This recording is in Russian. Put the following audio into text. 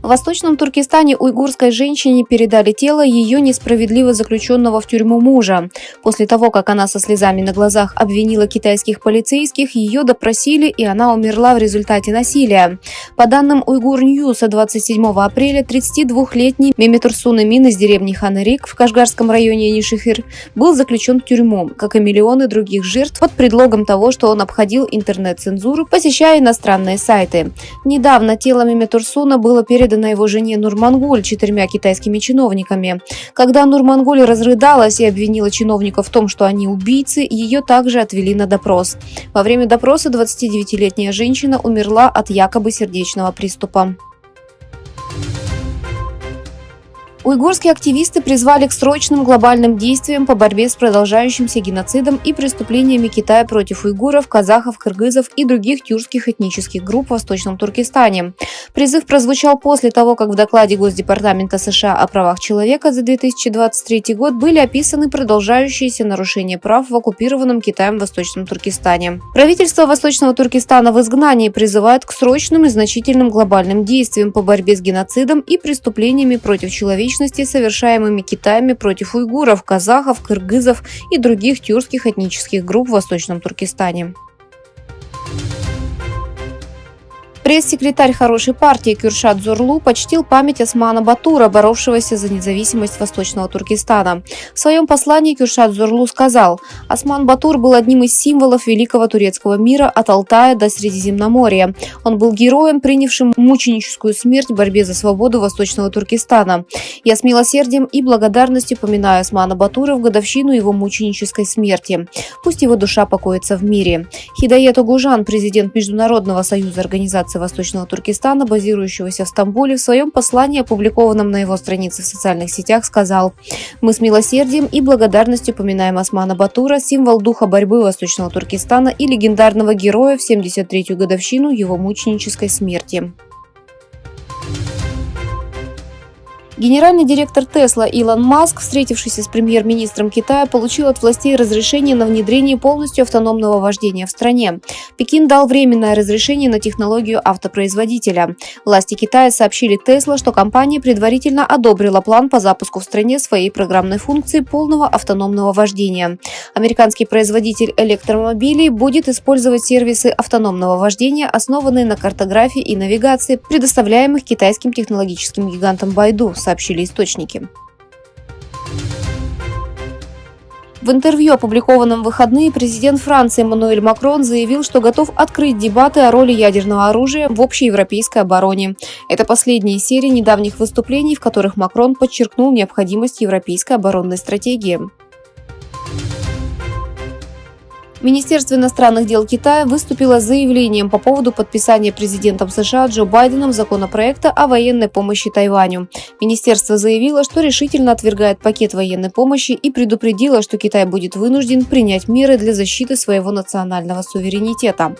В Восточном Туркестане уйгурской женщине передали тело ее несправедливо заключенного в тюрьму мужа. После того, как она со слезами на глазах обвинила китайских полицейских, ее допросили, и она умерла в результате насилия. По данным Уйгур Ньюс, 27 апреля 32-летний Меметурсун Эмин из деревни Ханырик в Кашгарском районе Нишихир был заключен в тюрьму, как и миллионы других жертв, под предлогом того, что он обходил интернет-цензуру, посещая иностранные сайты. Недавно тело Меметурсуна было передано его жене Нурмангуль 4 китайскими чиновниками. Когда Нурмангуль разрыдалась и обвинила чиновников в том, что они убийцы, ее также отвели на допрос. Во время допроса 29-летняя женщина умерла от якобы сердечного приступа. Уйгурские активисты призвали к срочным глобальным действиям по борьбе с продолжающимся геноцидом и преступлениями Китая против уйгуров, казахов, кыргызов и других тюркских этнических групп в Восточном Туркестане. Призыв прозвучал после того, как в докладе Госдепартамента США о правах человека за 2023 год были описаны продолжающиеся нарушения прав в оккупированном Китаем Восточном Туркестане. Правительство Восточного Туркестана в изгнании призывает к срочным и значительным глобальным действиям по борьбе с геноцидом и преступлениями против человечности, совершаемыми Китаем против уйгуров, казахов, кыргызов и других тюркских этнических групп в Восточном Туркестане. Пресс-секретарь хорошей партии Кюршат Зорлу почтил память Османа Батура, боровшегося за независимость Восточного Туркестана. В своем послании Кюршат Зорлу сказал: «Осман Батур был одним из символов великого турецкого мира от Алтая до Средиземноморья. Он был героем, принявшим мученическую смерть в борьбе за свободу Восточного Туркестана. Я с милосердием и благодарностью поминаю Османа Батура в годовщину его мученической смерти. Пусть его душа покоится в мире». Хидаят Огужан, президент Международного союза организаций Восточного Туркестана, базирующегося в Стамбуле, в своем послании, опубликованном на его странице в социальных сетях, сказал: «Мы с милосердием и благодарностью поминаем Османа Батура, символ духа борьбы Восточного Туркестана и легендарного героя в 73-ю годовщину его мученической смерти». Генеральный директор Тесла Илон Маск, встретившийся с премьер-министром Китая, получил от властей разрешение на внедрение полностью автономного вождения в стране. Пекин дал временное разрешение на технологию автопроизводителя. Власти Китая сообщили Тесла, что компания предварительно одобрила план по запуску в стране своей программной функции полного автономного вождения. Американский производитель электромобилей будет использовать сервисы автономного вождения, основанные на картографии и навигации, предоставляемых китайским технологическим гигантом Байду, сообщили источники. В интервью, опубликованном в выходные, президент Франции Эммануэль Макрон заявил, что готов открыть дебаты о роли ядерного оружия в общеевропейской обороне. Это последняя серия недавних выступлений, в которых Макрон подчеркнул необходимость европейской оборонной стратегии. Министерство иностранных дел Китая выступило с заявлением по поводу подписания президентом США Джо Байденом законопроекта о военной помощи Тайваню. Министерство заявило, что решительно отвергает пакет военной помощи и предупредило, что Китай будет вынужден принять меры для защиты своего национального суверенитета.